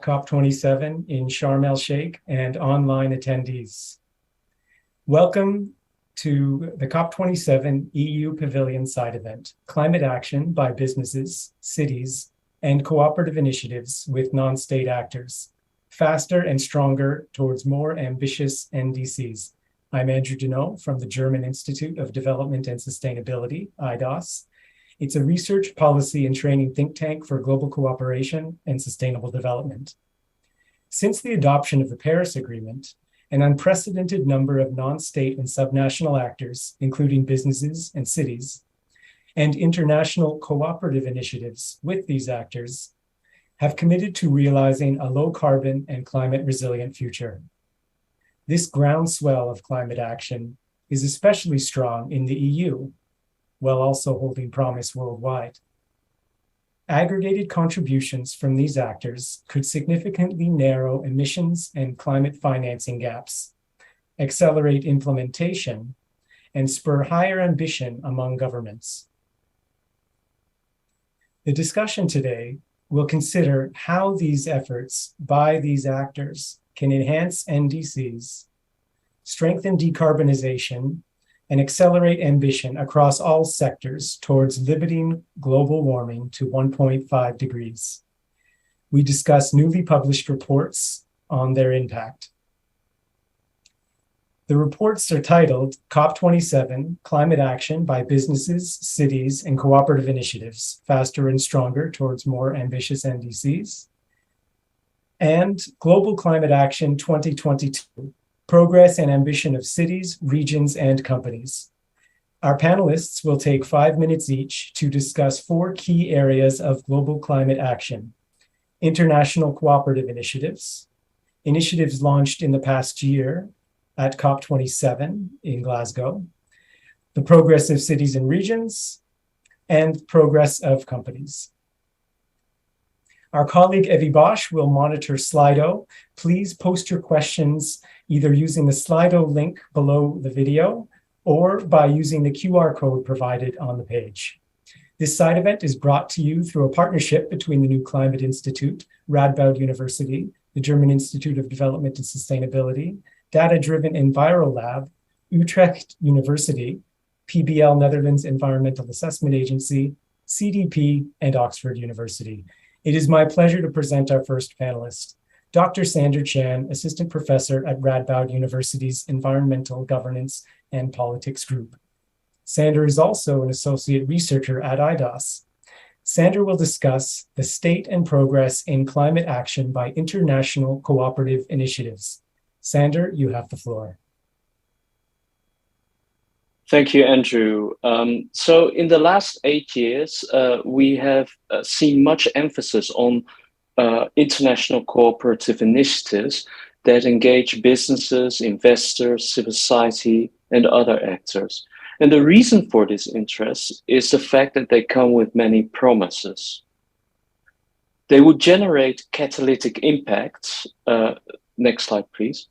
COP27 in Sharm-el-Sheikh and online attendees. Welcome to the COP27 EU Pavilion side event, Climate Action by Businesses, Cities, and Cooperative Initiatives with Non-State Actors, Faster and Stronger Towards More Ambitious NDCs. I'm Andrew Deneau from the German Institute of Development and Sustainability, IDOS. It's a research, policy, and training think tank for global cooperation and sustainable development. Since the adoption of the Paris Agreement, an unprecedented number of non-state and subnational actors, including businesses and cities, and international cooperative initiatives with these actors, have committed to realizing a low-carbon and climate-resilient future. This groundswell of climate action is especially strong in the EU, while also holding promise worldwide. Aggregated contributions from these actors could significantly narrow emissions and climate financing gaps, accelerate implementation, and spur higher ambition among governments. The discussion today will consider how these efforts by these actors can enhance NDCs, strengthen decarbonization, and accelerate ambition across all sectors towards limiting global warming to 1.5 degrees. We discuss newly published reports on their impact. The reports are titled COP27, Climate Action by Businesses, Cities, and Cooperative Initiatives, Faster and Stronger Towards More Ambitious NDCs, and Global Climate Action 2022, Progress and Ambition of Cities, Regions, and Companies. Our panelists will take 5 minutes each to discuss 4 key areas of global climate action: international cooperative initiatives, initiatives launched in the past year at COP27 in Glasgow, the progress of cities and regions, and progress of companies. Our colleague Evie Bosch will monitor Slido. Please post your questions either using the Slido link below the video or by using the QR code provided on the page. This side event is brought to you through a partnership between the New Climate Institute, Radboud University, the German Institute of Development and Sustainability, Data-Driven Enviro Lab, Utrecht University, PBL Netherlands Environmental Assessment Agency, CDP, and Oxford University. It is my pleasure to present our first panelist, Dr. Sander Chan, Assistant Professor at Radboud University's Environmental Governance and Politics Group. Sander is also an Associate Researcher at IDOS. Sander will discuss the state and progress in climate action by international cooperative initiatives. Sander, you have the floor. Thank you, Andrew. So in the last 8 years, we have seen much emphasis on international cooperative initiatives that engage businesses, investors, civil society, and other actors. And the reason for this interest is the fact that they come with many promises. They would generate catalytic impacts, next slide please,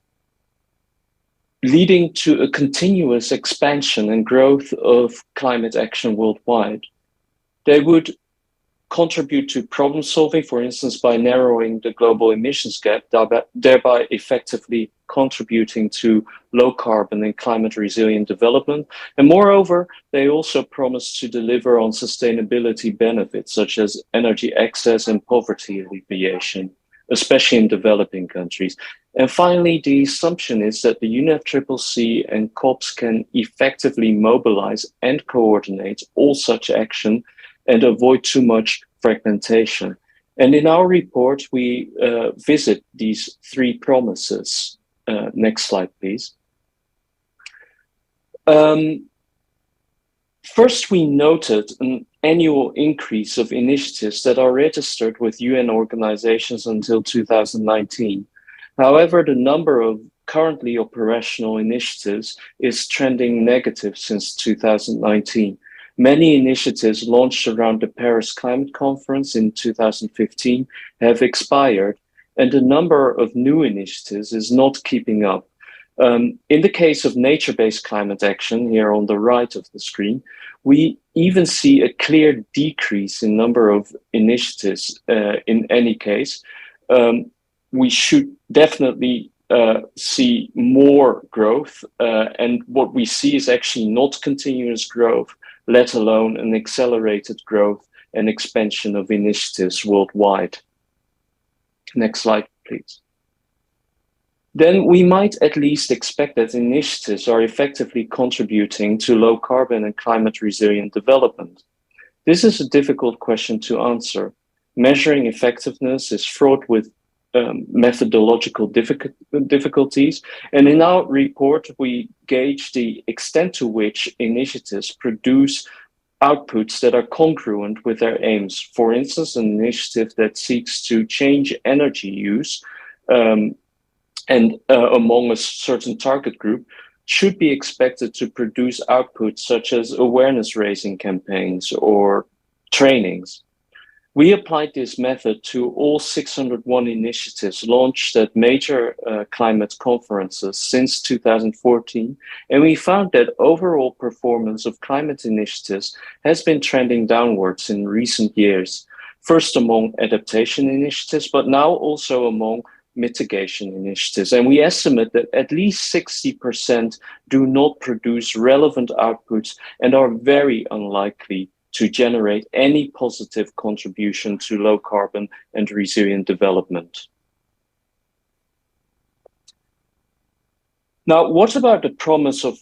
leading to a continuous expansion and growth of climate action worldwide. They would contribute to problem solving, for instance, by narrowing the global emissions gap, thereby effectively contributing to low carbon and climate resilient development. And moreover, they also promise to deliver on sustainability benefits such as energy access and poverty alleviation, especially in developing countries. And finally, the assumption is that the UNFCCC and COPs can effectively mobilize and coordinate all such action and avoid too much fragmentation. And in our report, we visit these 3 promises. Next slide, please. First, we noted an annual increase of initiatives that are registered with UN organizations until 2019. However, the number of currently operational initiatives is trending negative since 2019. Many initiatives launched around the Paris Climate Conference in 2015 have expired, and the number of new initiatives is not keeping up. In the case of nature-based climate action, here on the right of the screen, we even see a clear decrease in number of initiatives in any case. we should definitely see more growth. And what we see is actually not continuous growth, let alone an accelerated growth and expansion of initiatives worldwide. Next slide, please. Then we might at least expect that initiatives are effectively contributing to low carbon and climate resilient development. This is a difficult question to answer. Measuring effectiveness is fraught with methodological difficulties. And in our report, we gauge the extent to which initiatives produce outputs that are congruent with their aims. For instance, an initiative that seeks to change energy use among a certain target group should be expected to produce outputs such as awareness raising campaigns or trainings. We applied this method to all 601 initiatives launched at major climate conferences since 2014, and we found that overall performance of climate initiatives has been trending downwards in recent years, first among adaptation initiatives, but now also among mitigation initiatives. And we estimate that at least 60% do not produce relevant outputs and are very unlikely to generate any positive contribution to low carbon and resilient development. Now, what about the promise of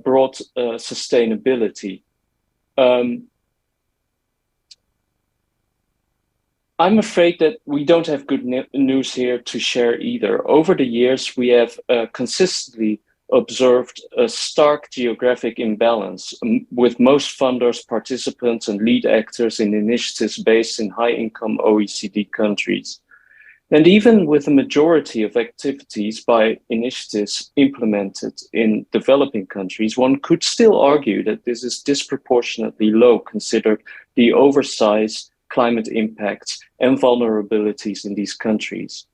broad sustainability? I'm afraid that we don't have good news here to share either. Over the years, we have consistently observed a stark geographic imbalance with most funders, participants, and lead actors in initiatives based in high-income OECD countries. And even with a majority of activities by initiatives implemented in developing countries, one could still argue that this is disproportionately low considered the oversized climate impacts and vulnerabilities in these countries.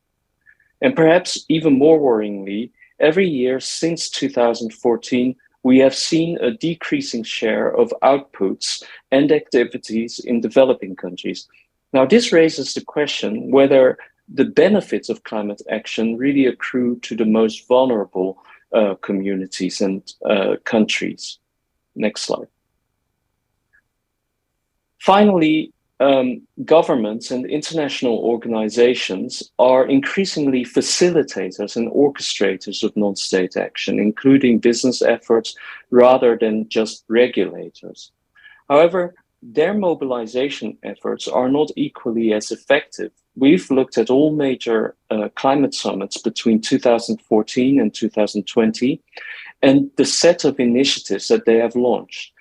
And perhaps even more worryingly, every year since 2014, we have seen a decreasing share of outputs and activities in developing countries. Now, this raises the question whether the benefits of climate action really accrue to the most vulnerable communities and countries. Next slide. Finally, governments and international organizations are increasingly facilitators and orchestrators of non-state action, including business efforts rather than just regulators. However, their mobilization efforts are not equally as effective. We've looked at all major climate summits between 2014 and 2020 and the set of initiatives that they have launched.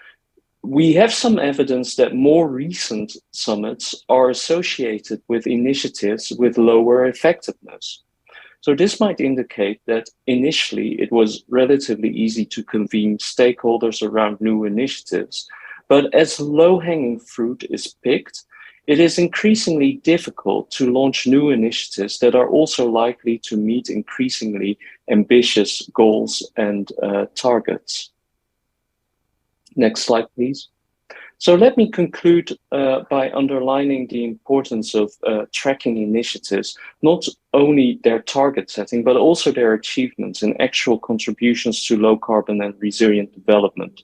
We have some evidence that more recent summits are associated with initiatives with lower effectiveness. So this might indicate that initially it was relatively easy to convene stakeholders around new initiatives, but as low-hanging fruit is picked, it is increasingly difficult to launch new initiatives that are also likely to meet increasingly ambitious goals and targets. Next slide, please. So let me conclude by underlining the importance of tracking initiatives, not only their target setting, but also their achievements and actual contributions to low carbon and resilient development.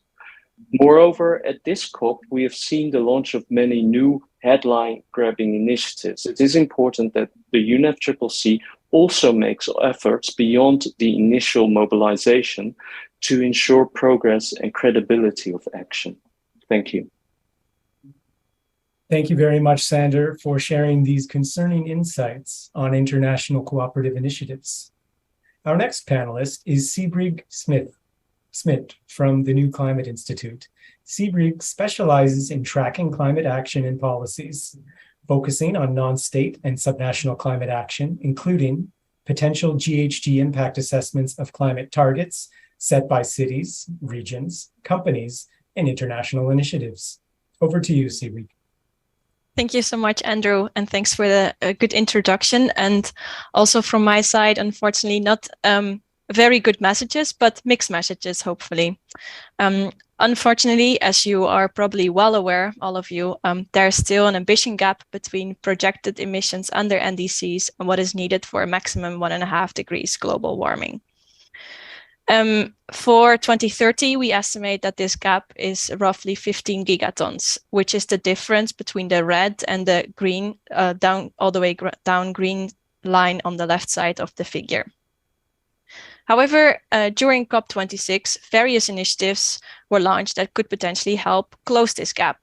Moreover, at this COP, we have seen the launch of many new headline-grabbing initiatives. It is important that the UNFCCC also makes efforts beyond the initial mobilization to ensure progress and credibility of action. Thank you. Thank you very much, Sander, for sharing these concerning insights on international cooperative initiatives. Our next panelist is Sibrig Smit from the New Climate Institute. Sibrig specializes in tracking climate action and policies, focusing on non-state and subnational climate action, including potential GHG impact assessments of climate targets set by cities, regions, companies, and international initiatives. Over to you, Sibrig. Thank you so much, Andrew, and thanks for the good introduction. And also from my side, unfortunately, not very good messages, but mixed messages, hopefully. Unfortunately, as you are probably well aware, all of you, there's still an ambition gap between projected emissions under NDCs and what is needed for a maximum 1.5 degrees global warming. For 2030, we estimate that this gap is roughly 15 gigatons, which is the difference between the red and the green, down all the way down green line on the left side of the figure. However, during COP26, various initiatives were launched that could potentially help close this gap.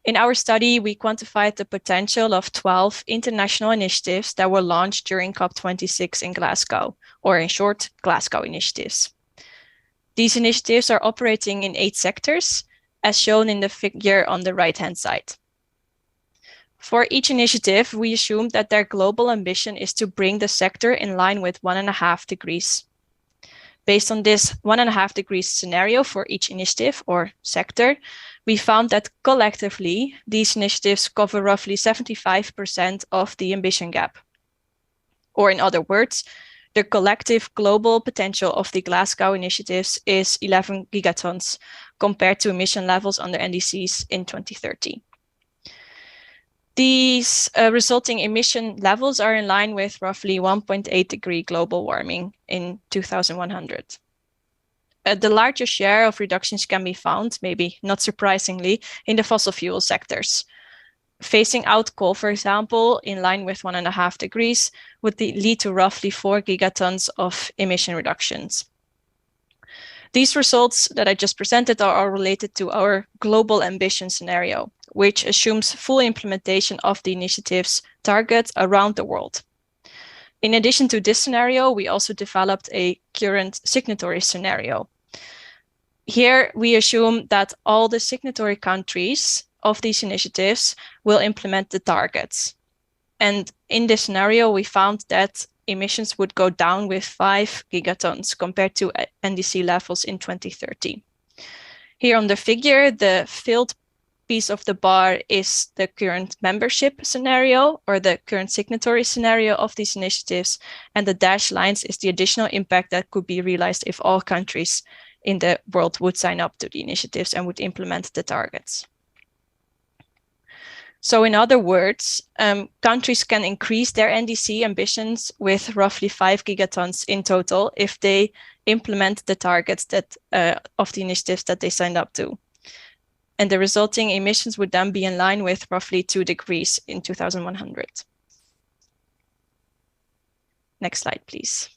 In our study, we quantified the potential of 12 international initiatives that were launched during COP26 in Glasgow, or in short, Glasgow initiatives. These initiatives are operating in 8 sectors, as shown in the figure on the right-hand side. For each initiative, we assumed that their global ambition is to bring the sector in line with 1.5 degrees. Based on this 1.5 degrees scenario for each initiative or sector, we found that collectively, these initiatives cover roughly 75% of the ambition gap. Or in other words, the collective global potential of the Glasgow initiatives is 11 gigatons compared to emission levels under NDCs in 2030. These resulting emission levels are in line with roughly 1.8 degree global warming in 2100. The larger share of reductions can be found, maybe not surprisingly, in the fossil fuel sectors. Phasing out coal, for example, in line with 1.5 degrees would lead to roughly 4 gigatons of emission reductions. These results that I just presented are related to our global ambition scenario, which assumes full implementation of the initiative's targets around the world. In addition to this scenario, we also developed a current signatory scenario. Here, we assume that all the signatory countries of these initiatives will implement the targets. And in this scenario, we found that emissions would go down with 5 gigatons compared to NDC levels in 2030. Here on the figure, the filled piece of the bar is the current membership scenario or the current signatory scenario of these initiatives, and the dashed lines is the additional impact that could be realized if all countries in the world would sign up to the initiatives and would implement the targets. So in other words, countries can increase their NDC ambitions with roughly 5 gigatons in total if they implement the targets that of the initiatives that they signed up to. And the resulting emissions would then be in line with roughly 2 degrees in 2100. Next slide, please.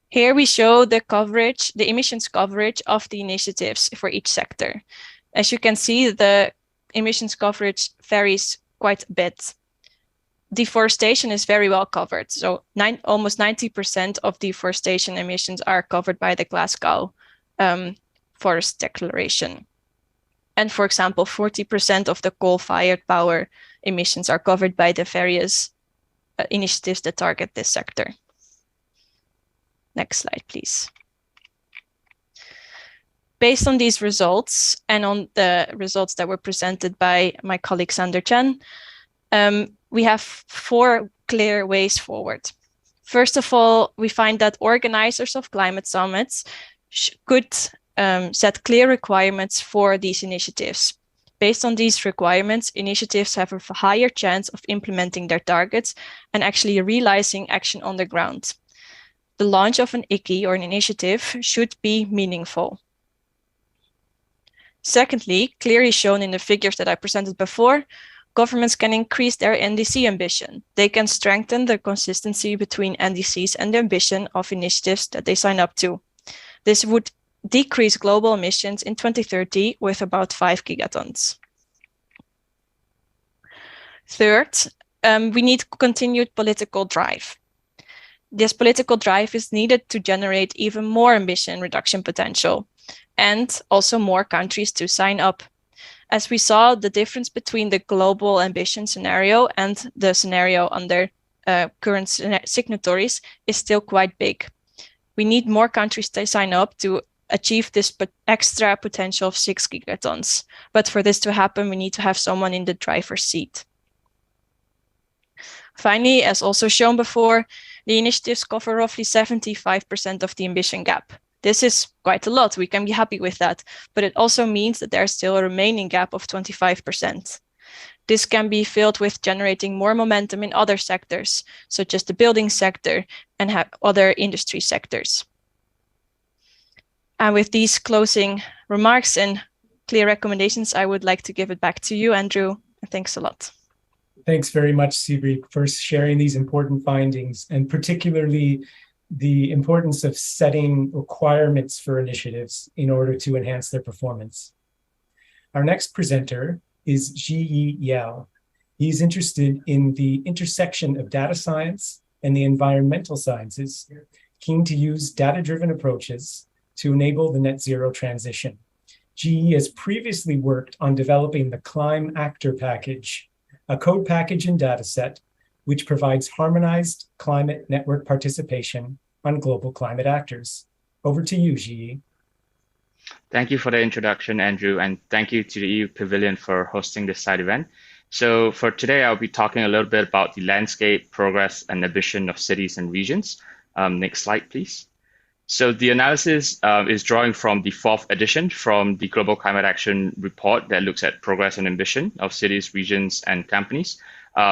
Here we show the coverage, the emissions coverage of the initiatives for each sector. As you can see, the emissions coverage varies quite a bit. Deforestation is very well covered. So almost 90% of deforestation emissions are covered by the Glasgow Forest Declaration. And for example, 40% of the coal-fired power emissions are covered by the various initiatives that target this sector. Next slide, please. Based on these results and on the results that were presented by my colleague Sander Chen, we have 4 clear ways forward. First of all, we find that organizers of climate summits could set clear requirements for these initiatives. Based on these requirements, initiatives have a higher chance of implementing their targets and actually realizing action on the ground. The launch of an ICI or an initiative should be meaningful. Secondly, clearly shown in the figures that I presented before, governments can increase their NDC ambition. They can strengthen the consistency between NDCs and the ambition of initiatives that they sign up to. This would decrease global emissions in 2030 with about 5 gigatons. Third, we need continued political drive. This political drive is needed to generate even more emission reduction potential and also more countries to sign up. As we saw, the difference between the global ambition scenario and the scenario under current signatories is still quite big. We need more countries to sign up to achieve this extra potential of 6 gigatons. But for this to happen, we need to have someone in the driver's seat. Finally, as also shown before, the initiatives cover roughly 75% of the ambition gap. This is quite a lot. We can be happy with that, but it also means that there's still a remaining gap of 25%. This can be filled with generating more momentum in other sectors, such as the building sector and other industry sectors. And with these closing remarks and clear recommendations, I would like to give it back to you, Andrew. Thanks a lot. Thanks very much, Sibrik, for sharing these important findings, and particularly the importance of setting requirements for initiatives in order to enhance their performance. Our next presenter is Ji Yao. He's interested in the intersection of data science and the environmental sciences, keen to use data-driven approaches to enable the net zero transition. Ji has previously worked on developing the Climb Actor package, a code package and dataset which provides harmonized climate network participation on global climate actors. Over to you, Ji. Thank you for the introduction, Andrew, and thank you to the EU Pavilion for hosting this side event. So for today, I'll be talking a little bit about the landscape, progress, and ambition of cities and regions. Next slide, please. So the analysis is drawing from the 4th edition from the Global Climate Action Report that looks at progress and ambition of cities, regions, and companies.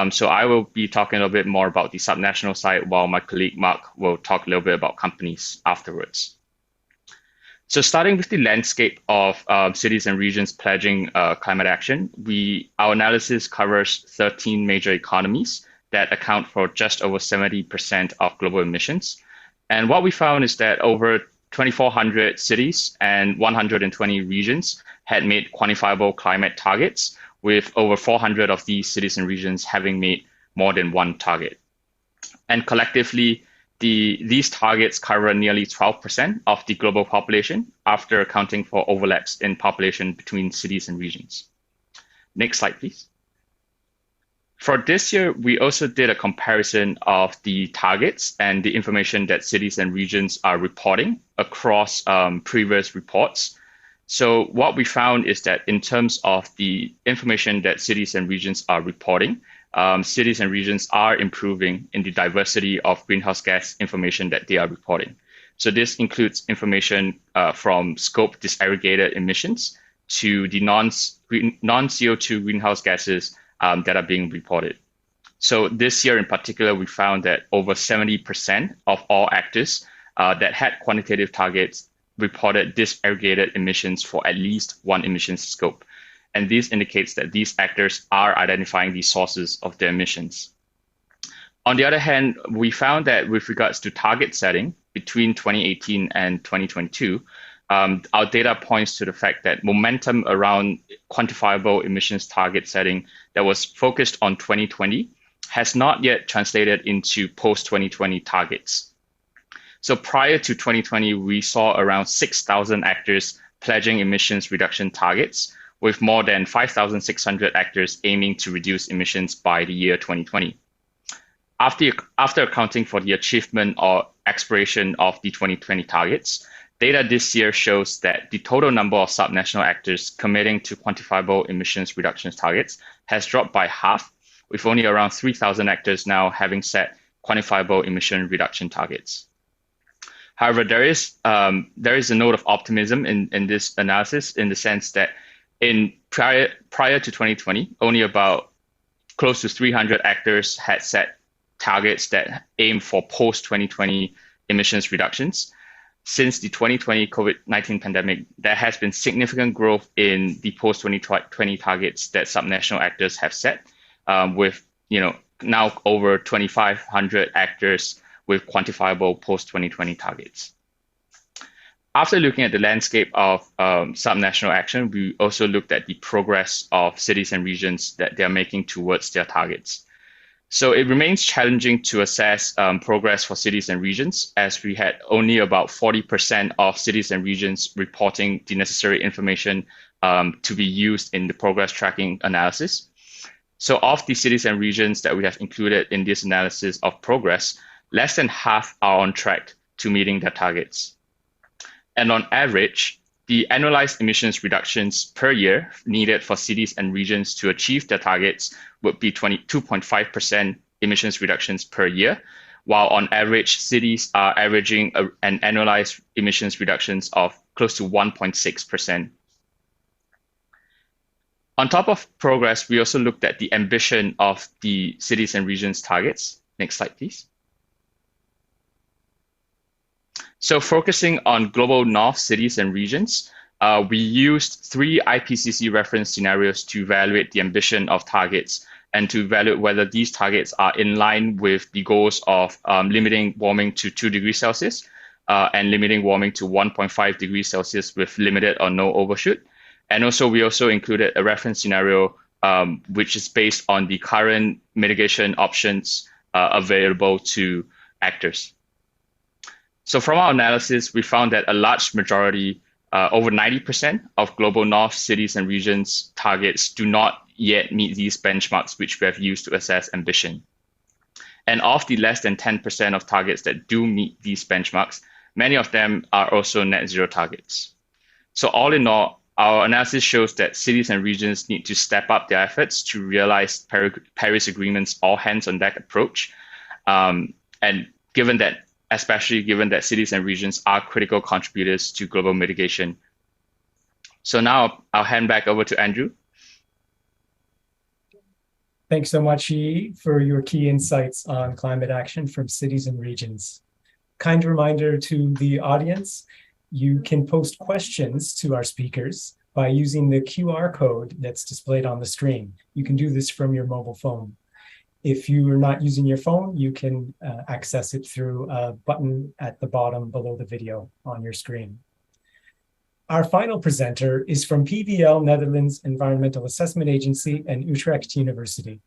So I will be talking a little bit more about the subnational side, while my colleague Mark will talk a little bit about companies afterwards. So starting with the landscape of cities and regions pledging climate action, our analysis covers 13 major economies that account for just over 70% of global emissions. And what we found is that over 2,400 cities and 120 regions had made quantifiable climate targets, with over 400 of these cities and regions having made more than one target. And collectively, these targets cover nearly 12% of the global population after accounting for overlaps in population between cities and regions. Next slide, please. For this year, we also did a comparison of the targets and the information that cities and regions are reporting across previous reports. So what we found is that in terms of the information that cities and regions are reporting, cities and regions are improving in the diversity of greenhouse gas information that they are reporting. So this includes information from scope disaggregated emissions to the non-CO2 greenhouse gases that are being reported. So this year in particular, we found that over 70% of all actors that had quantitative targets reported disaggregated emissions for at least one emissions scope. And this indicates that these actors are identifying the sources of their emissions. On the other hand, we found that with regards to target setting between 2018 and 2022, our data points to the fact that momentum around quantifiable emissions target setting that was focused on 2020 has not yet translated into post-2020 targets. So prior to 2020, we saw around 6,000 actors pledging emissions reduction targets, with more than 5,600 actors aiming to reduce emissions by the year 2020. After accounting for the achievement or expiration of the 2020 targets, data this year shows that the total number of subnational actors committing to quantifiable emissions reduction targets has dropped by half, with only around 3,000 actors now having set quantifiable emission reduction targets. However, there is a note of optimism in this analysis, in the sense that prior to 2020, only about close to 300 actors had set targets that aim for post-2020 emissions reductions. Since the 2020 COVID-19 pandemic, there has been significant growth in the post-2020 targets that subnational actors have set, with now over 2,500 actors with quantifiable post-2020 targets. After looking at the landscape of subnational action, we also looked at the progress of cities and regions that they're making towards their targets. So it remains challenging to assess progress for cities and regions, as we had only about 40% of cities and regions reporting the necessary information to be used in the progress tracking analysis. So of the cities and regions that we have included in this analysis of progress, less than half are on track to meeting their targets. And on average, the annualized emissions reductions per year needed for cities and regions to achieve their targets would be 22.5% emissions reductions per year, while on average, cities are averaging an annualized emissions reductions of close to 1.6%. On top of progress, we also looked at the ambition of the cities and regions targets. Next slide, please. So focusing on global north cities and regions, we used 3 IPCC reference scenarios to evaluate the ambition of targets and to evaluate whether these targets are in line with the goals of limiting warming to 2 degrees Celsius and limiting warming to 1.5 degrees Celsius with limited or no overshoot. And also, we also included a reference scenario which is based on the current mitigation options available to actors. So from our analysis, we found that a large majority, over 90% of global north cities and regions targets do not yet meet these benchmarks which we have used to assess ambition. And of the less than 10% of targets that do meet these benchmarks, many of them are also net zero targets. So all in all, our analysis shows that cities and regions need to step up their efforts to realize Paris Agreement's all hands on deck approach. And especially given that cities and regions are critical contributors to global mitigation. So now I'll hand back over to Andrew. Thanks so much, Yi, for your key insights on climate action from cities and regions. Kind reminder to the audience, you can post questions to our speakers by using the QR code that's displayed on the screen. You can do this from your mobile phone. If you are not using your phone, you can access it through a button at the bottom below the video on your screen. Our final presenter is from PVL Netherlands Environmental Assessment Agency and Utrecht University.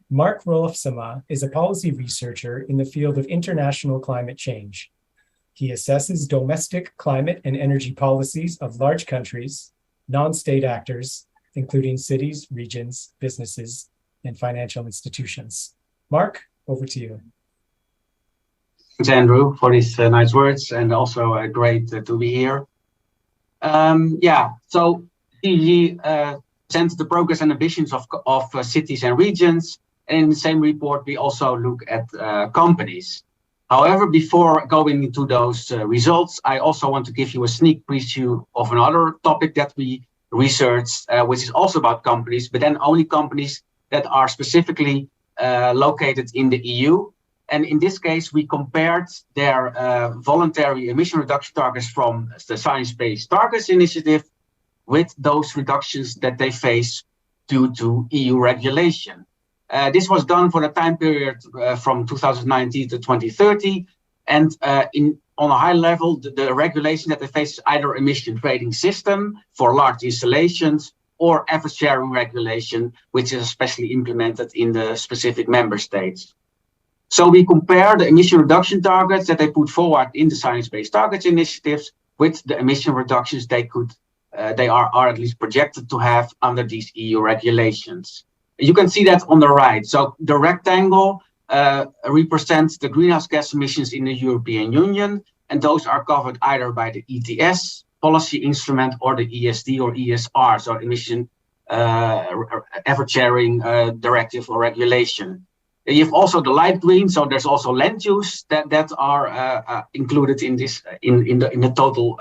Mark Rolfsema is a policy researcher in the field of international climate change. He assesses domestic climate and energy policies of large countries, non-state actors, including cities, regions, businesses, and financial institutions. Mark, over to you. Thanks, Andrew, for these nice words, and also great to be here. So DG sends the progress and ambitions of cities and regions, and in the same report, we also look at companies. However, before going into those results, I also want to give you a sneak preview of another topic that we researched, which is also about companies, but then only companies that are specifically located in the EU. And in this case, we compared their voluntary emission reduction targets from the Science-Based Targets Initiative with those reductions that they face due to EU regulation. This was done for the time period from 2019 to 2030. And on a high level, the regulation that they face is either emission trading system for large installations or effort sharing regulation, which is especially implemented in the specific member states. So we compare the emission reduction targets that they put forward in the Science-Based Targets Initiatives with the emission reductions they are at least projected to have under these EU regulations. You can see that on the right. So the rectangle represents the greenhouse gas emissions in the European Union, and those are covered either by the ETS policy instrument or the ESD or ESR, so emission effort sharing directive or regulation. You have also the light green, so there's also land use that are included in this in the total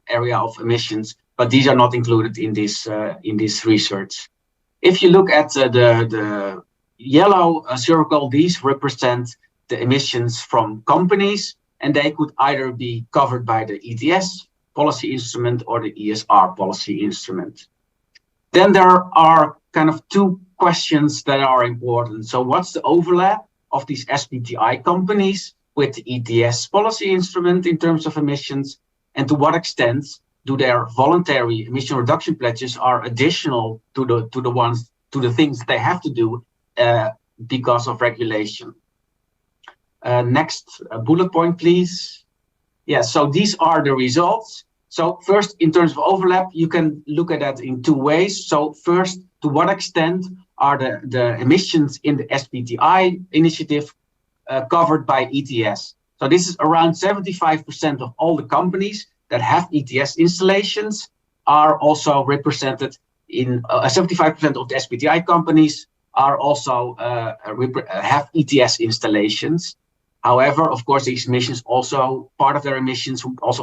area of emissions, but these are not included in this research. If you look at the yellow circle, these represent the emissions from companies, and they could either be covered by the ETS policy instrument or the ESR policy instrument. Then there are kind of two questions that are important. So what's the overlap of these SBTI companies with the ETS policy instrument in terms of emissions? And to what extent do their voluntary emission reduction pledges are additional to the things they have to do because of regulation? Next bullet point, please. Yeah, so these are the results. So first, in terms of overlap, you can look at that in two ways. So first, to what extent are the emissions in the SBTI initiative covered by ETS? So this is around 75% of all the companies that have ETS installations are also represented in 75% of the SBTI companies are also have ETS installations. However, of course, these emissions also, part of their emissions would also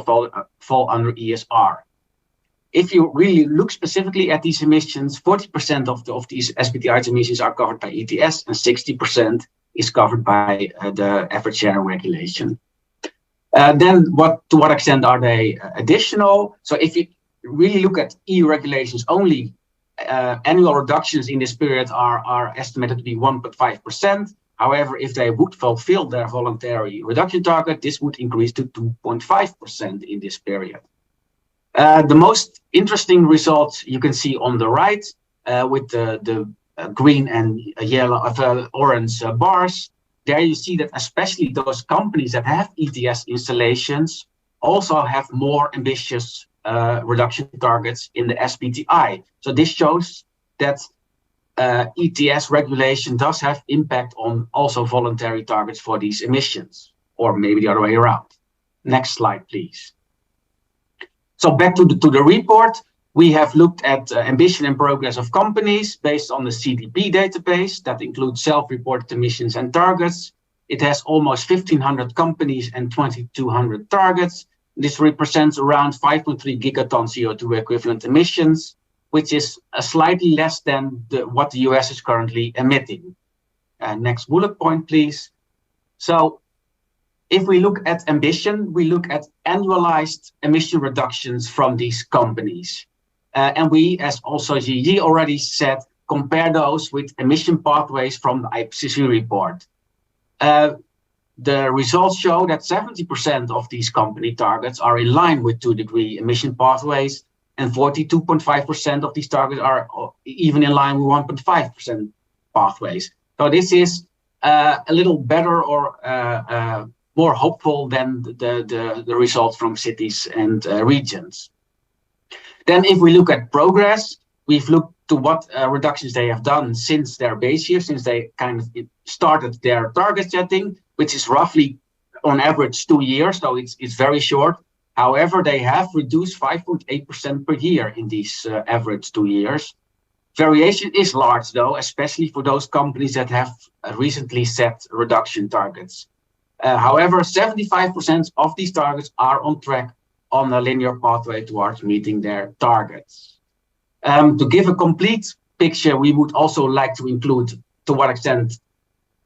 fall under ESR. If you really look specifically at these emissions, 40% of these SBTI emissions are covered by ETS and 60% is covered by the effort sharing regulation. Then to what extent are they additional? So if you really look at EU regulations only, annual reductions in this period are estimated to be 1.5%. However, if they would fulfill their voluntary reduction target, this would increase to 2.5% in this period. The most interesting results you can see on the right with the green and yellow, orange bars. There you see that especially those companies that have ETS installations also have more ambitious reduction targets in the SBTI. So this shows that ETS regulation does have impact on also voluntary targets for these emissions, or maybe the other way around. Next slide, please. So back to the report, we have looked at ambition and progress of companies based on the CDP database that includes self-reported emissions and targets. It has almost 1,500 companies and 2,200 targets. This represents around 5.3 gigaton CO2 equivalent emissions, which is slightly less than what the US is currently emitting. Next bullet point, please. So if we look at ambition, we look at annualized emission reductions from these companies. And we, as also Gigi already said, compare those with emission pathways from the IPCC report. The results show that 70% of these company targets are in line with 2-degree emission pathways, and 42.5% of these targets are even in line with 1.5% pathways. So this is a little better or more hopeful than the results from cities and regions. Then if we look at progress, we've looked to what reductions they have done since their base year, since they kind of started their target setting, which is roughly on average 2 years, so it's very short. However, they have reduced 5.8% per year in these average 2 years. Variation is large though, especially for those companies that have recently set reduction targets. However, 75% of these targets are on track on a linear pathway towards meeting their targets. To give a complete picture, we would also like to include to what extent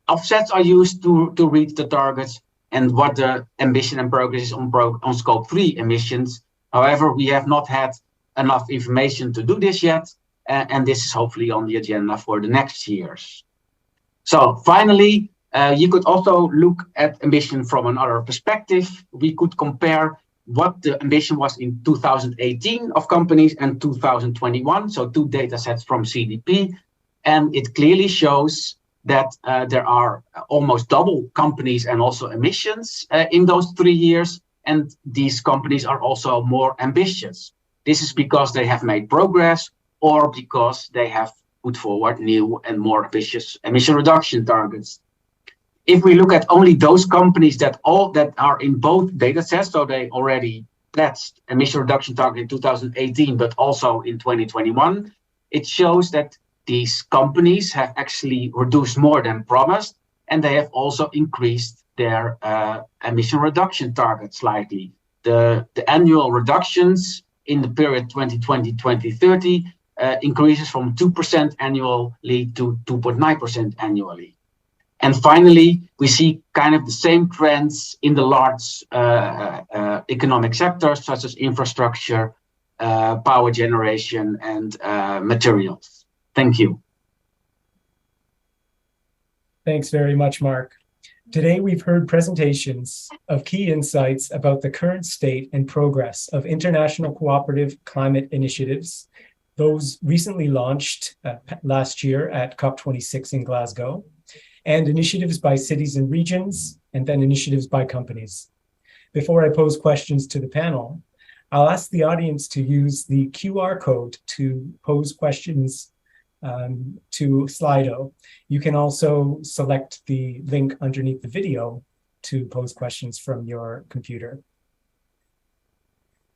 offsets are used to reach the targets and what the ambition and progress is on scope 3 emissions. However, we have not had enough information to do this yet, and this is hopefully on the agenda for the next years. So finally, you could also look at ambition from another perspective. We could compare what the ambition was in 2018 of companies and 2021, so 2 data sets from CDP, and it clearly shows that there are almost double companies and also emissions in those 3 years, and these companies are also more ambitious. This is because they have made progress or because they have put forward new and more ambitious emission reduction targets. If we look at only those companies that are in both data sets, so they already pledged emission reduction target in 2018, but also in 2021, it shows that these companies have actually reduced more than promised, and they have also increased their emission reduction target slightly. The annual reductions in the period 2020-2030 increases from 2% annually to 2.9% annually. And finally, we see kind of the same trends in the large economic sectors, such as infrastructure, power generation, and materials. Thank you. Thanks very much, Mark. Today, we've heard presentations of key insights about the current state and progress of international cooperative climate initiatives, those recently launched last year at COP26 in Glasgow, and initiatives by cities and regions, and then initiatives by companies. Before I pose questions to the panel, I'll ask the audience to use the QR code to pose questions to Slido. You can also select the link underneath the video to pose questions from your computer.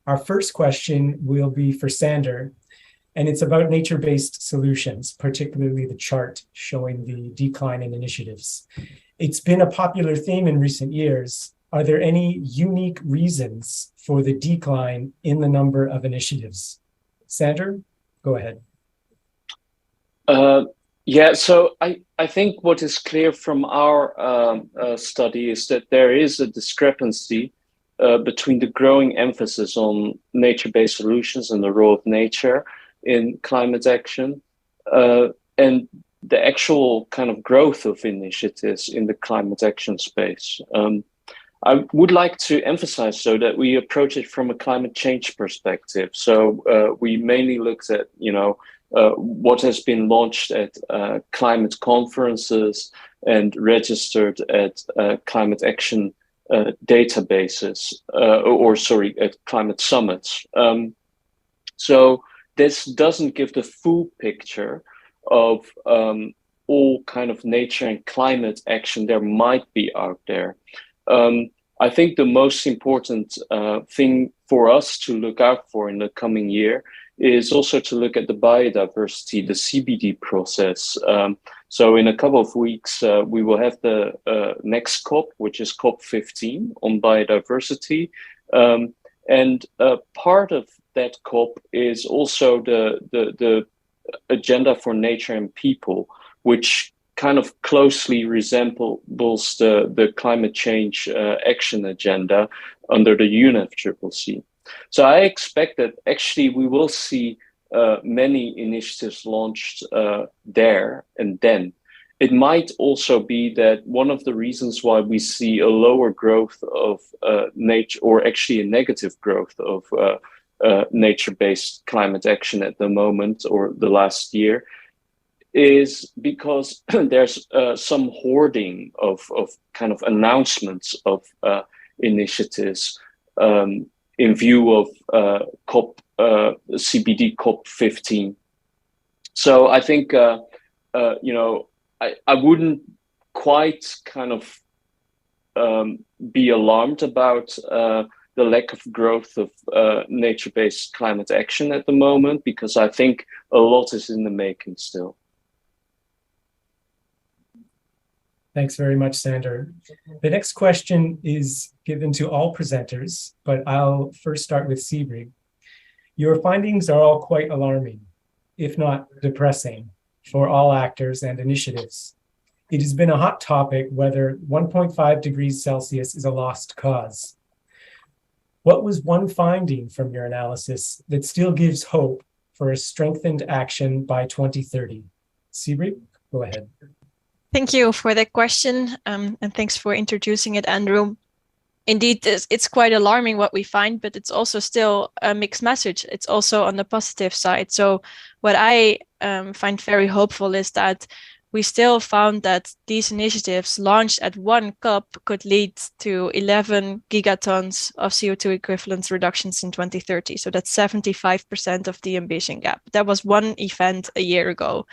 Our first question will be for Sander, and it's about nature-based solutions, particularly the chart showing the decline in initiatives. It's been a popular theme in recent years. Are there any unique reasons for the decline in the number of initiatives? Sandra, go ahead. Yeah, so I think what is clear from our study is that there is a discrepancy between the growing emphasis on nature-based solutions and the role of nature in climate action and the actual kind of growth of initiatives in the climate action space. I would like to emphasize, though, that we approach it from a climate change perspective. So we mainly looked at, what has been launched at climate conferences and registered at climate action databases, at climate summits. So this doesn't give the full picture of all kind of nature and climate action there might be out there. I think the most important thing for us to look out for in the coming year is also to look at the biodiversity, the CBD process. So in a couple of weeks, we will have the next COP, which is COP15 on biodiversity. And part of that COP is also the agenda for nature and people, which kind of closely resembles the climate change action agenda under the UNFCCC. So I expect that actually we will see many initiatives launched there and then. It might also be that one of the reasons why we see a lower growth of nature, or actually a negative growth of nature-based climate action at the moment or the last year, is because there's some hoarding of kind of announcements of initiatives in view of CBD COP15. So I think I wouldn't quite kind of be alarmed about the lack of growth of nature-based climate action at the moment, because I think a lot is in the making still. Thanks very much, Sander. The next question is given to all presenters, but I'll first start with Sibrig. Your findings are all quite alarming, if not depressing, for all actors and initiatives. It has been a hot topic whether 1.5 degrees Celsius is a lost cause. What was one finding from your analysis that still gives hope for a strengthened action by 2030? Sibrig, go ahead. Thank you for the question, and thanks for introducing it, Andrew. Indeed, it's quite alarming what we find, but it's also still a mixed message. It's also on the positive side. So what I find very hopeful is that we still found that these initiatives launched at one COP could lead to 11 gigatons of CO2 equivalent reductions in 2030. So that's 75% of the ambition gap. That was one event a year ago.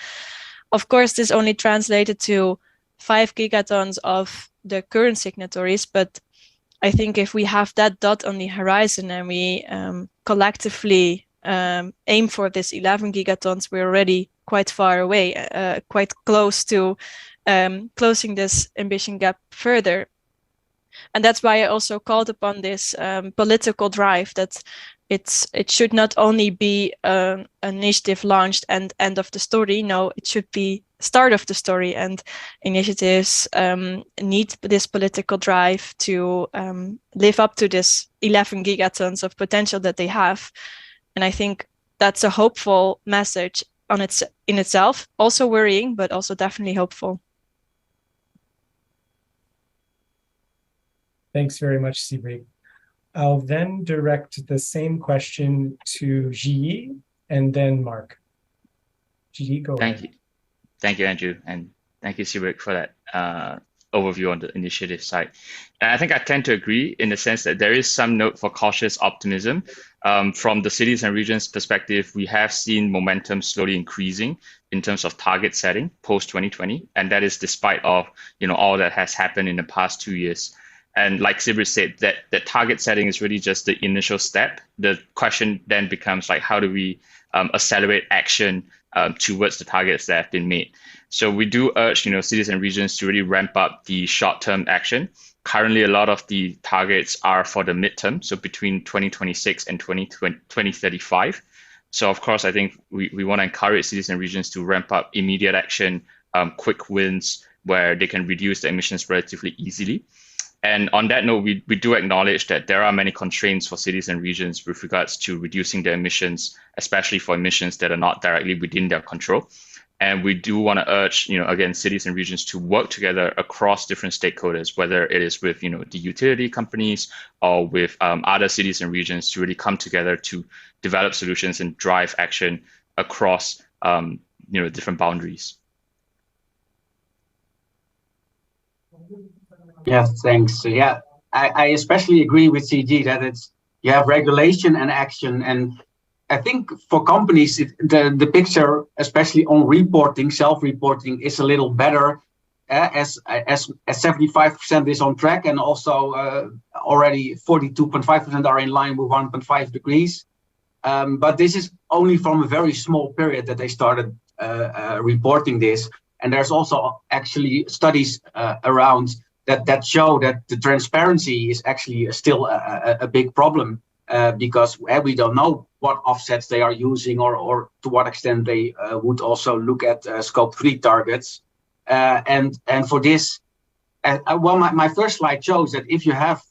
Of course, this only translated to 5 gigatons of the current signatories, but I think if we have that dot on the horizon and we collectively aim for this 11 gigatons, we're already quite far away, quite close to closing this ambition gap further. And that's why I also called upon this political drive that it should not only be an initiative launched and end of the story. No, it should be start of the story, and initiatives need this political drive to live up to this 11 gigatons of potential that they have. And I think that's a hopeful message in itself, also worrying, but also definitely hopeful. Thanks very much, Sibrig. I'll then direct the same question to Ji and then Mark. Ji, go ahead. Thank you, Andrew, and thank you, Sibrig, for that overview on the initiative side. And I think I tend to agree in the sense that there is some note for cautious optimism. From the cities and regions perspective, we have seen momentum slowly increasing in terms of target setting post 2020, and that is despite of all that has happened in the past 2 years. And like Sibrig said, that target setting is really just the initial step. The question then becomes like, how do we accelerate action towards the targets that have been made. So we do urge, cities and regions to really ramp up the short-term action. Currently, a lot of the targets are for the midterm, so between 2026 and 2035. So of course, I think we want to encourage cities and regions to ramp up immediate action, quick wins where they can reduce the emissions relatively easily. And on that note, we do acknowledge that there are many constraints for cities and regions with regards to reducing their emissions, especially for emissions that are not directly within their control. And we do want to urge, again, cities and regions to work together across different stakeholders, whether it is with, the utility companies or with other cities and regions to really come together to develop solutions and drive action across, different boundaries. Yeah, thanks. Yeah, I especially agree with CG that you have regulation and action, and I think for companies, the picture, especially on reporting, self-reporting, is a little better, as 75% is on track, and also already 42.5% are in line with 1.5 degrees. But this is only from a very small period that they started reporting this, and there's also actually studies around that show that the transparency is actually still a big problem. Because we don't know what offsets they are using or to what extent they would also look at scope 3 targets. And for this, my first slide shows that if you have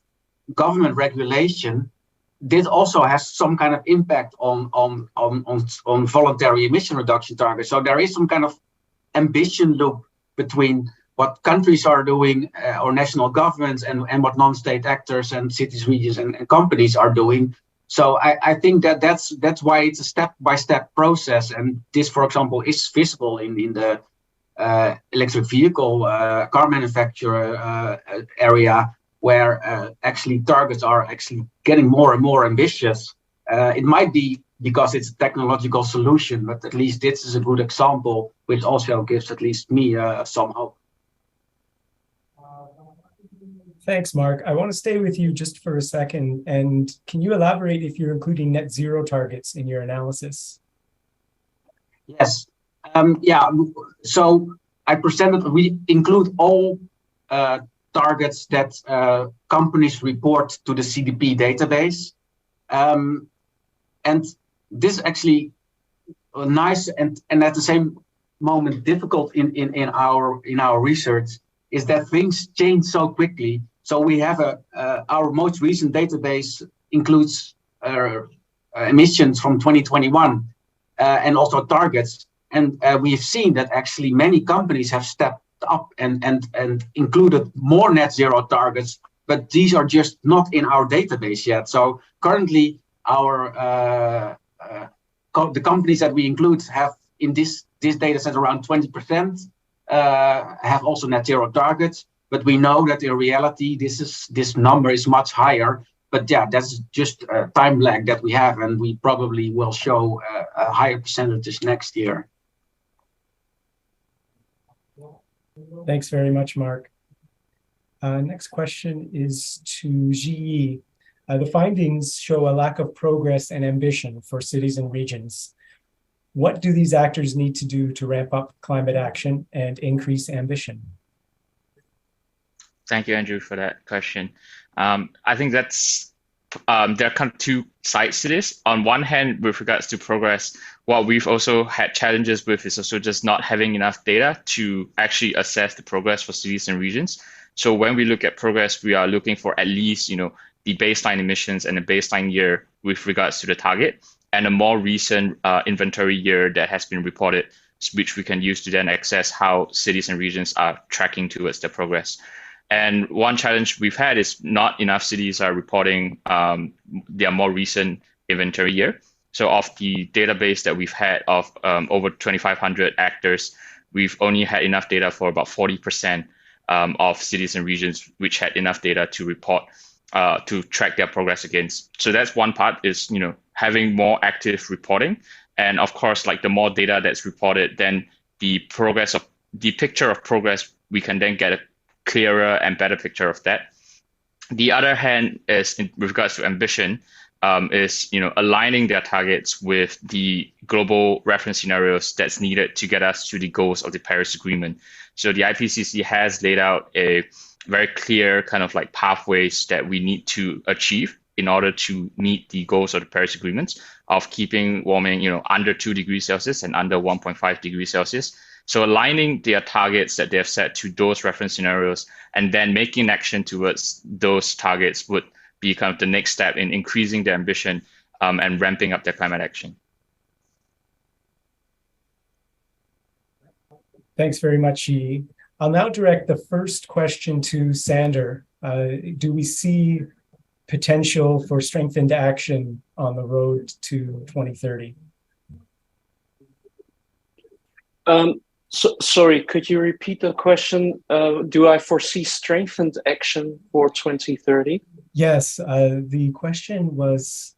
government regulation, this also has some kind of impact on voluntary emission reduction targets. So there is some kind of ambition loop between what countries are doing or national governments and what non-state actors and cities, regions and companies are doing. So I think that's why it's a step-by-step process. And this, for example, is visible in the electric vehicle car manufacturer area, where actually targets are actually getting more and more ambitious. It might be because it's a technological solution, but at least this is a good example, which also gives at least me some hope. Thanks, Mark. I want to stay with you just for a second. And can you elaborate if you're including net zero targets in your analysis? Yes. Yeah. So I presented, we include all targets that companies report to the CDP database. And this is actually nice and at the same moment difficult in our research is that things change so quickly. So we have our most recent database includes emissions from 2021 and also targets. And we've seen that actually many companies have stepped up and included more net zero targets, but these are just not in our database yet. So currently the companies that we include have in this data set around 20% have also net zero targets. But we know that in reality, this number is much higher. But yeah, that's just a time lag that we have, and we probably will show a higher percentages next year. Thanks very much, Mark. Next question is to GE. The findings show a lack of progress and ambition for cities and regions. What do these actors need to do to ramp up climate action and increase ambition? Thank you, Andrew, for that question. I think that's there are kind of two sides to this. On one hand, with regards to progress, what we've also had challenges with is also just not having enough data to actually assess the progress for cities and regions. So when we look at progress, we are looking for at least, the baseline emissions and the baseline year with regards to the target, and a more recent inventory year that has been reported, which we can use to then assess how cities and regions are tracking towards the progress. And one challenge we've had is not enough cities are reporting their more recent inventory year. So of the database that we've had of over 2,500 actors, we've only had enough data for about 40% of cities and regions which had enough data to report, to track their progress against. So that's one part is, having more active reporting. And of course, like the more data that's reported, then the picture of progress, we can then get a clearer and better picture of that. The other hand is with regards to ambition, is aligning their targets with the global reference scenarios that's needed to get us to the goals of the Paris Agreement. So the IPCC has laid out a very clear kind of like pathways that we need to achieve in order to meet the goals of the Paris Agreement of keeping warming, under 2 degrees Celsius and under 1.5 degrees Celsius. So aligning their targets that they have set to those reference scenarios and then making action towards those targets would be kind of the next step in increasing their ambition and ramping up their climate action. Thanks very much, Yi. I'll now direct the first question to Sander. Do we see potential for strengthened action on the road to 2030? Sorry, could you repeat the question? Do I foresee strengthened action for 2030? Yes, the question was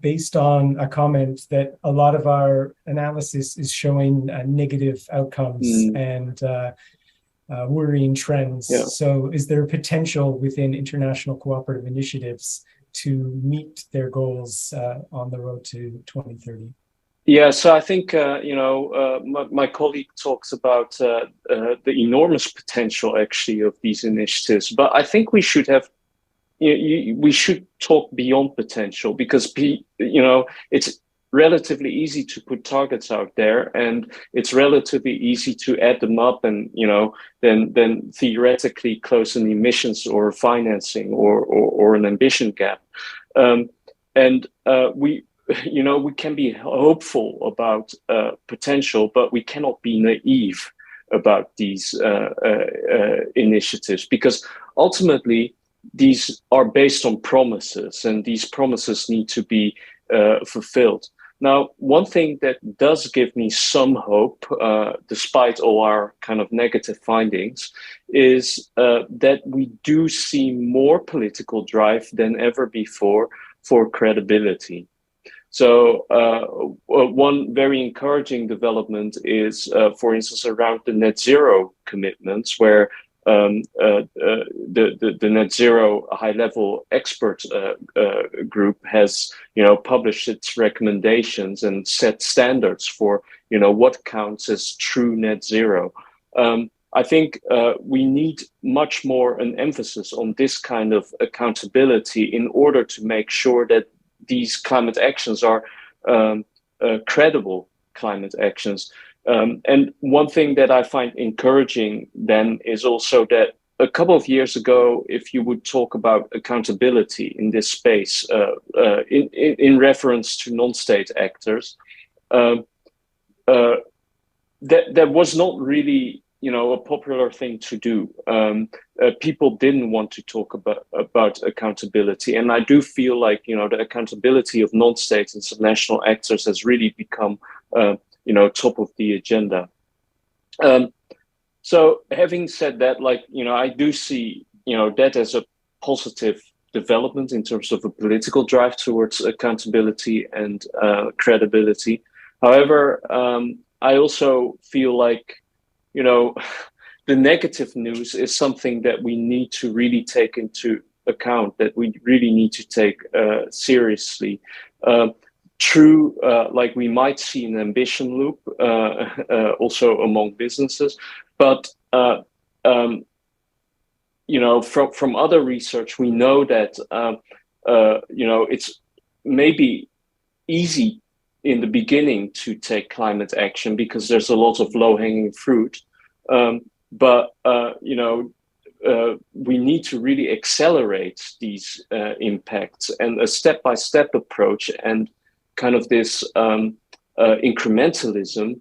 based on a comment that a lot of our analysis is showing negative outcomes and worrying trends. Yeah. So is there potential within international cooperative initiatives to meet their goals on the road to 2030? Yeah, so I think, my colleague talks about the enormous potential actually of these initiatives, but I think we should have, we should talk beyond potential because, it's relatively easy to put targets out there and it's relatively easy to add them up and, then theoretically close an emissions or financing or an ambition gap. We can be hopeful about potential, but we cannot be naive about these initiatives because ultimately these are based on promises and these promises need to be fulfilled. Now, one thing that does give me some hope, despite all our kind of negative findings, is that we do see more political drive than ever before for credibility. So one very encouraging development is, for instance, around the net zero commitments, where the net zero high-level expert group has, published its recommendations and set standards for, what counts as true net zero. I think we need much more an emphasis on this kind of accountability in order to make sure that these climate actions are credible climate actions. And one thing that I find encouraging then is also that a couple of years ago, if you would talk about accountability in this space in reference to non-state actors, that was not really a popular thing to do. People didn't want to talk about accountability. And I do feel like, the accountability of non-state and subnational actors has really become, top of the agenda. So having said that, I do see, that as a positive development in terms of a political drive towards accountability and credibility. However, I also feel like, the negative news is something that we need to really take into account, that we really need to take seriously. True, we might see an ambition loop also among businesses, but from other research, we know that it's maybe easy in the beginning to take climate action because there's a lot of low-hanging fruit. But we need to really accelerate these impacts, and a step-by-step approach and kind of this incrementalism,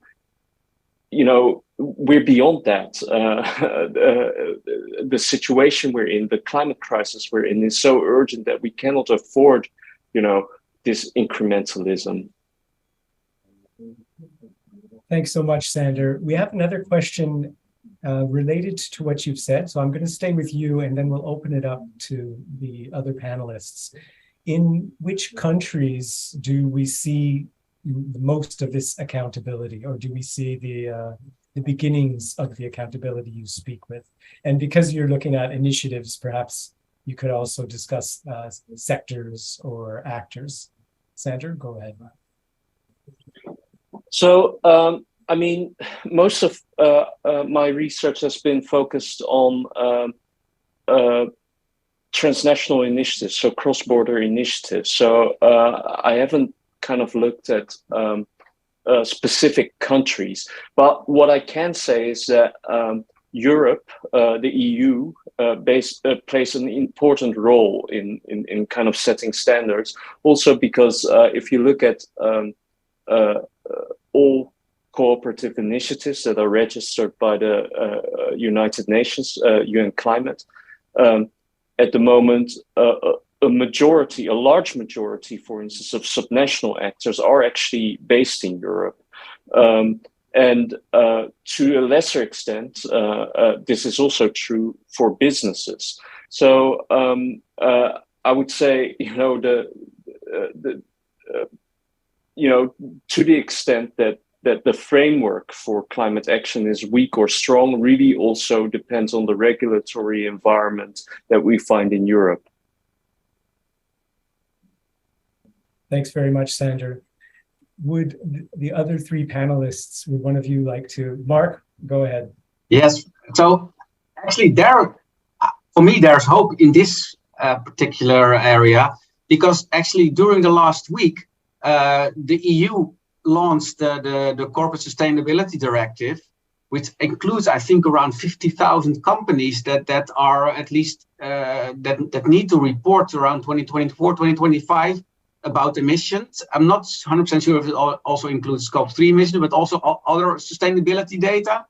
we're beyond that. The situation we're in, the climate crisis we're in, is so urgent that we cannot afford, this incrementalism. Thanks so much, Sander. We have another question related to what you've said. So I'm going to stay with you and then we'll open it up to the other panelists. In which countries do we see most of this accountability, or do we see the beginnings of the accountability you speak with? And because you're looking at initiatives, perhaps you could also discuss sectors or actors. Sandra, go ahead. So, I mean, most of my research has been focused on transnational initiatives, so cross-border initiatives. So I haven't kind of looked at specific countries, but what I can say is that Europe, the EU, plays an important role in kind of setting standards. Also because if you look at all cooperative initiatives that are registered by the United Nations, UN Climate, at the moment, a large majority, for instance, of subnational actors are actually based in Europe. And to a lesser extent, this is also true for businesses. So I would say, to the extent that the framework for climate action is weak or strong really also depends on the regulatory environment that we find in Europe. Thanks very much, Sander. Would the other three panelists, would one of you like to? Mark, go ahead. Yes. So actually for me, there's hope in this particular area, because actually during the last week, the EU launched the Corporate Sustainability Directive, which includes, I think, around 50,000 companies that are at least that need to report around 2024, 2025 about emissions. I'm not 100% sure if it also includes Scope 3 emissions, but also other sustainability data.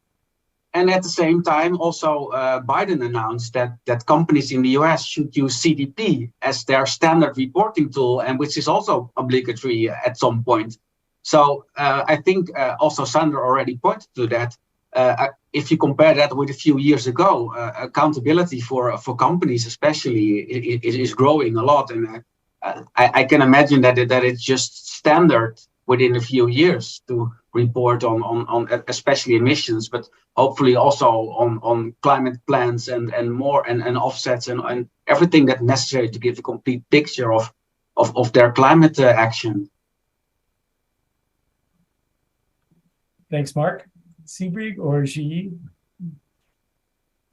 And at the same time, also Biden announced that companies in the US should use CDP as their standard reporting tool, and which is also obligatory at some point. So I think also Sander already pointed to that. If you compare that with a few years ago, accountability for companies especially is growing a lot. And I can imagine that it's just standard within a few years to report on especially emissions, but hopefully also on climate plans and more and offsets and everything that's necessary to give a complete picture of their climate action. Thanks, Mark. Sibrig or Ji,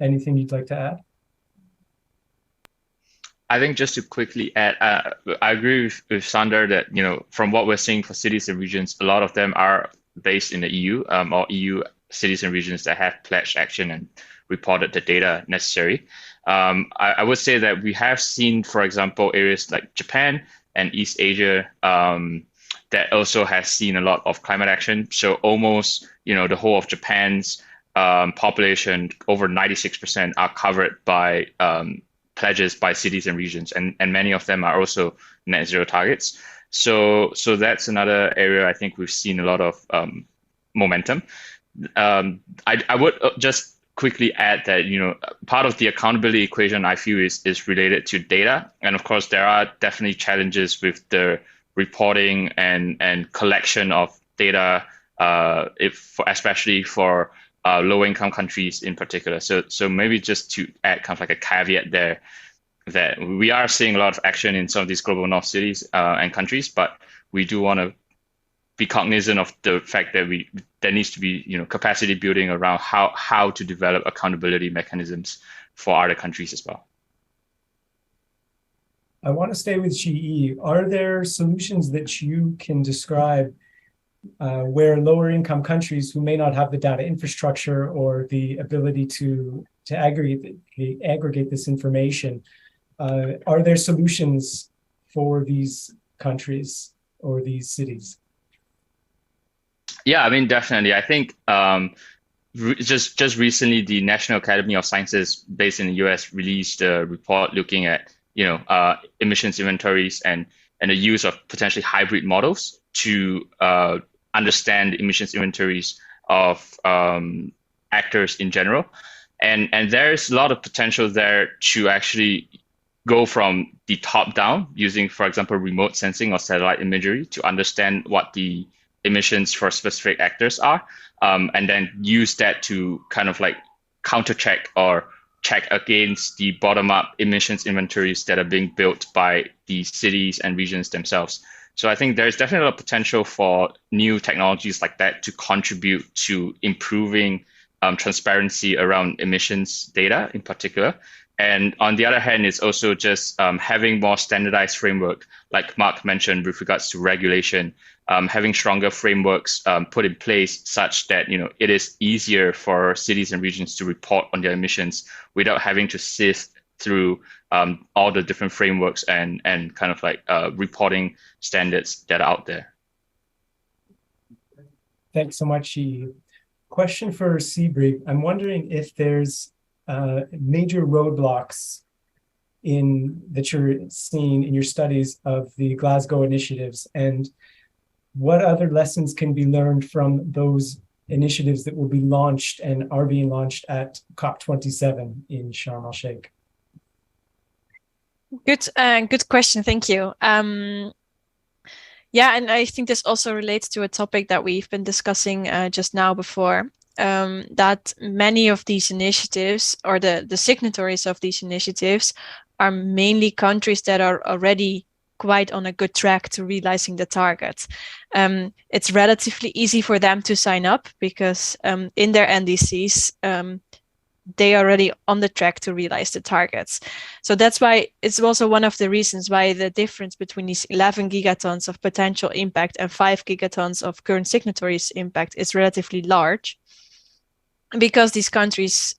anything you'd like to add? I think just to quickly add, I agree with Sander that, from what we're seeing for cities and regions, a lot of them are based in the EU or EU cities and regions that have pledged action and reported the data necessary. I would say that we have seen, for example, areas like Japan and East Asia that also has seen a lot of climate action. So almost, the whole of Japan's population, over 96% are covered by pledges by cities and regions, and many of them are also net zero targets. So that's another area I think we've seen a lot of momentum. I would just quickly add that part of the accountability equation I feel is related to data, and of course there are definitely challenges with the reporting and collection of data, especially for low-income countries in particular. So maybe just to add kind of like a caveat there, that we are seeing a lot of action in some of these global north cities and countries, but we do want to be cognizant of the fact that there needs to be capacity building around how to develop accountability mechanisms for other countries as well. I want to stay with GE. Are there solutions that you can describe where lower income countries who may not have the data infrastructure or the ability to aggregate this information, are there solutions for these countries or these cities? Yeah, I mean, definitely. I think just recently, the National Academy of Sciences based in the US released a report looking at emissions inventories and the use of potentially hybrid models to understand emissions inventories of actors in general. And there's a lot of potential there to actually go from the top down using, for example, remote sensing or satellite imagery to understand what the emissions for specific actors are, and then use that to kind of like counter check or check against the bottom-up emissions inventories that are being built by the cities and regions themselves. So I think there's definitely a potential for new technologies like that to contribute to improving transparency around emissions data in particular. And on the other hand, it's also just having more standardized framework, like Mark mentioned with regards to regulation, having stronger frameworks put in place such that it is easier for cities and regions to report on their emissions without having to sift through all the different frameworks and kind of like reporting standards that are out there. Thanks so much, Yi. Question for Seabreak. I'm wondering if there's major roadblocks that you're seeing in your studies of the Glasgow initiatives, and what other lessons can be learned from those initiatives that will be launched and are being launched at COP27 in Sharm-el-Sheikh? Good question. Thank you. Yeah, and I think this also relates to a topic that we've been discussing just now before, that many of these initiatives, or the signatories of these initiatives, are mainly countries that are already quite on a good track to realizing the targets. It's relatively easy for them to sign up because in their NDCs, they are already on the track to realize the targets. So that's why it's also one of the reasons why the difference between these 11 gigatons of potential impact and 5 gigatons of current signatories impact is relatively large, because these countries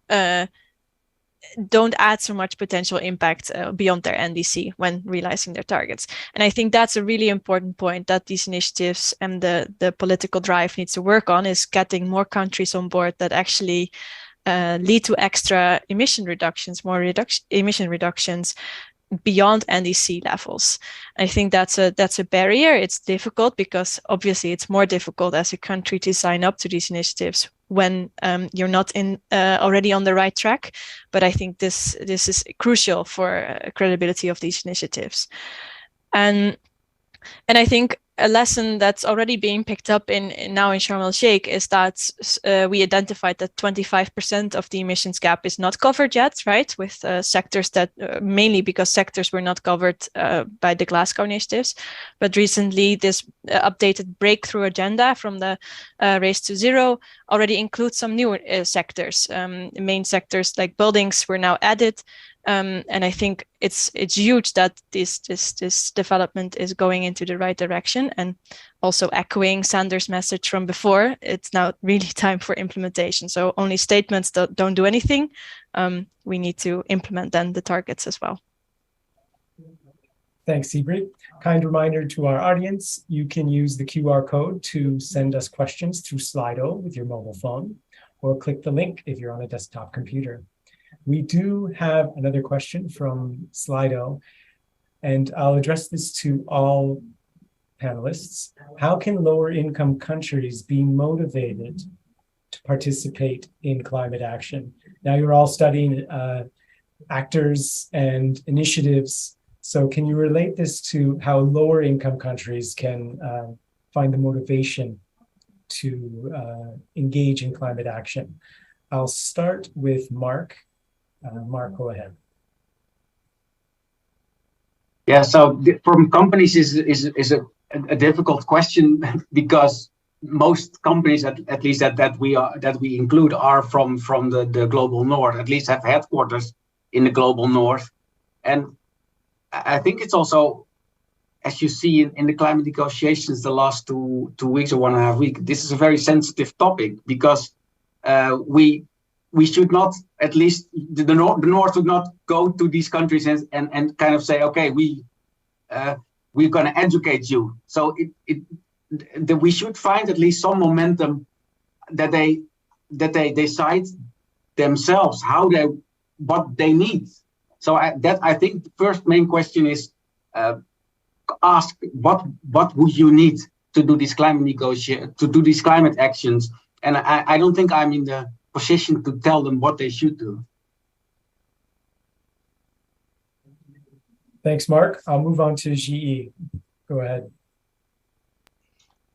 don't add so much potential impact beyond their NDC when realizing their targets. And I think that's a really important point that these initiatives and the political drive needs to work on, is getting more countries on board that actually lead to extra emission reductions, emission reductions beyond NDC levels. I think that's a barrier. It's difficult because obviously it's more difficult as a country to sign up to these initiatives when you're not already on the right track. But I think this is crucial for credibility of these initiatives. And I think a lesson that's already being picked up now in Sharm-el-Sheikh is that we identified that 25% of the emissions gap is not covered yet, right? With sectors that, mainly because sectors were not covered by the Glasgow initiatives. But recently, this updated breakthrough agenda from the Race to Zero already includes some new sectors. Main sectors like buildings were now added. And I think it's huge that this development is going into the right direction, and also echoing Sanders' message from before, it's now really time for implementation. So only statements don't do anything. We need to implement then the targets as well. Thanks, Seabreak. Kind reminder to our audience, you can use the QR code to send us questions through Slido with your mobile phone, or click the link if you're on a desktop computer. We do have another question from Slido, and I'll address this to all panelists. How can lower income countries be motivated to participate in climate action? Now you're all studying actors and initiatives. So can you relate this to how lower income countries can find the motivation to engage in climate action? I'll start with Mark. Mark, go ahead. Yeah, so from companies is a difficult question because most companies, at least that we include, are from the global north, at least have headquarters in the global north. And I think it's also, as you see in the climate negotiations the last two weeks or 1.5 weeks, this is a very sensitive topic because we should not, at least the North would not go to these countries and kind of say, okay, we're going to educate you. So we should find at least some momentum that they decide themselves what they need. So I think the first main question is ask what would you need to do this climate actions, and I don't think I'm in the position to tell them what they should do. Thanks, Mark. I'll move on to GE. Go ahead.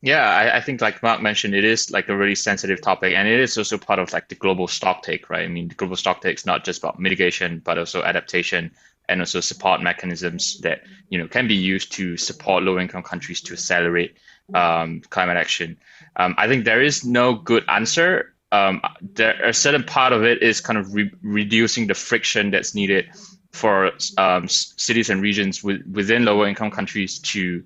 Yeah, I think like Mark mentioned, it is like a really sensitive topic, and it is also part of like the global stock take, right? I mean, the global stock take is not just about mitigation, but also adaptation and also support mechanisms that, can be used to support low income countries to accelerate climate action. I think there is no good answer. There a certain part of it is kind of reducing the friction that's needed for cities and regions within lower income countries to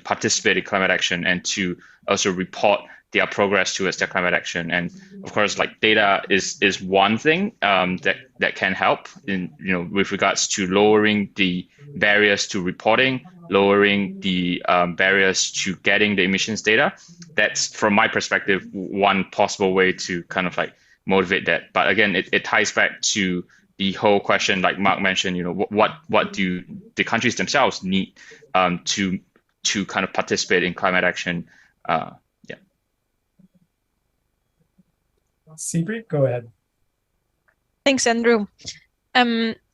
participate in climate action and to also report their progress towards their climate action. And of course, like data is one thing that can help in with regards to lowering the barriers to reporting, lowering the barriers to getting the emissions data. That's, from my perspective, one possible way to kind of like motivate that. But again, it ties back to the whole question, like Mark mentioned, what do the countries themselves need to kind of participate in climate action? Yeah. Sibri, go ahead. Thanks, Andrew.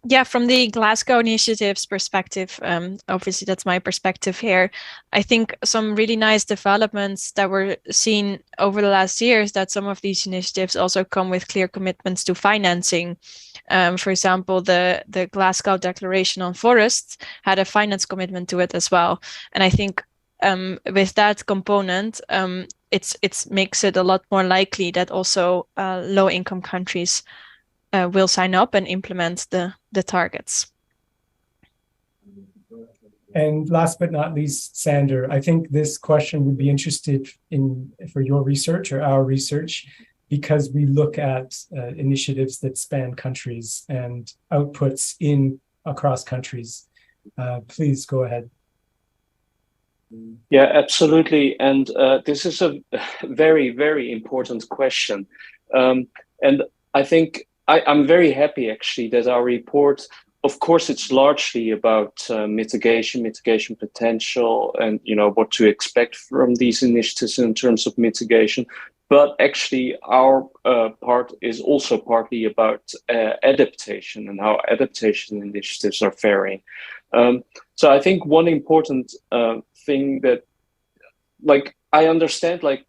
Yeah, from the Glasgow Initiative's perspective, obviously that's my perspective here. I think some really nice developments that were seen over the last years, that some of these initiatives also come with clear commitments to financing. For example, the Glasgow Declaration on Forests had a finance commitment to it as well. And I think with that component, it makes it a lot more likely that also low-income countries will sign up and implement the targets. And last but not least, Sander, I think this question would be interested in for your research or our research, because we look at initiatives that span countries and outputs across countries. Please go ahead. Yeah, absolutely. And this is a very, very important question. And I think I'm very happy, actually, that our report, of course, it's largely about mitigation potential, and what to expect from these initiatives in terms of mitigation. But actually, our part is also partly about adaptation and how adaptation initiatives are faring. So I think one important thing that, like, I understand, like,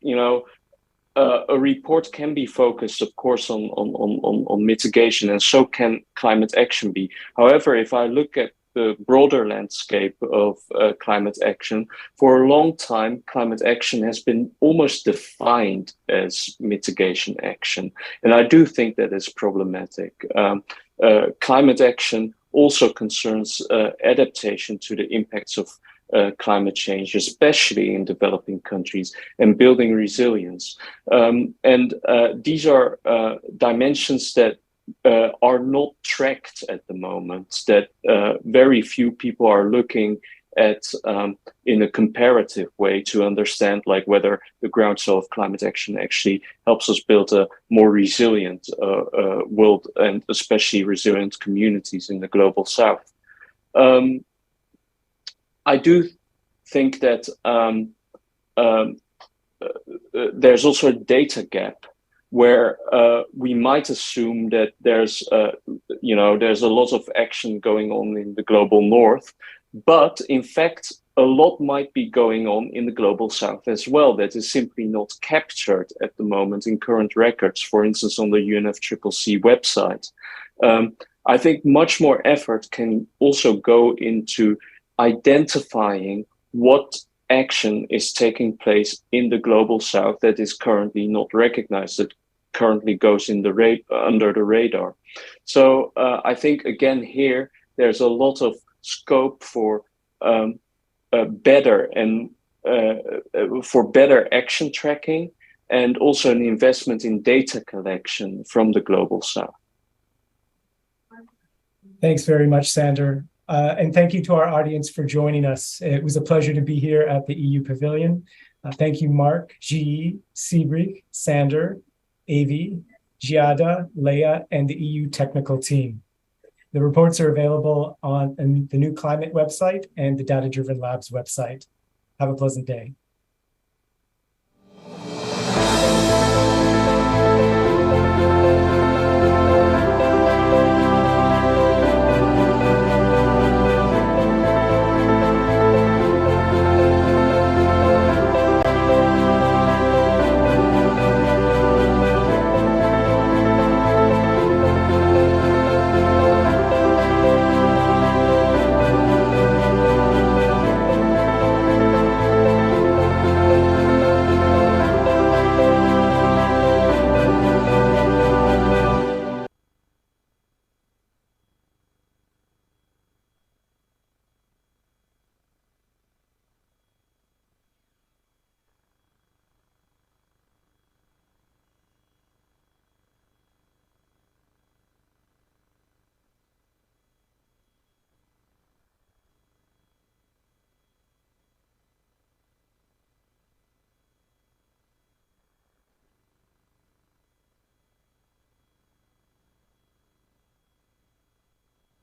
a report can be focused, of course, on mitigation, and so can climate action be. However, if I look at the broader landscape of climate action, for a long time, climate action has been almost defined as mitigation action. And I do think that is problematic. Climate action also concerns adaptation to the impacts of climate change, especially in developing countries, and building resilience. And these are dimensions that are not tracked at the moment, that very few people are looking at in a comparative way to understand, like, whether the groundswell of climate action actually helps us build a more resilient world, and especially resilient communities in the global south. I do think that there's also a data gap where we might assume that there's a lot of action going on in the global north, but in fact, a lot might be going on in the global south as well that is simply not captured at the moment in current records, for instance, on the UNFCCC website. I think much more effort can also go into identifying what action is taking place in the global south that is currently not recognized, that currently goes in under the radar. So I think, again, here there's a lot of scope for better action tracking, and also an investment in data collection from the global south. Thanks very much, Sander. And thank you to our audience for joining us. It was a pleasure to be here at the EU Pavilion. Thank you, Mark, Ji, Sibri, Sander, Avi, Giada, Leah, and the EU technical team. The reports are available on the New Climate website and the Data Driven Labs website. Have a pleasant day.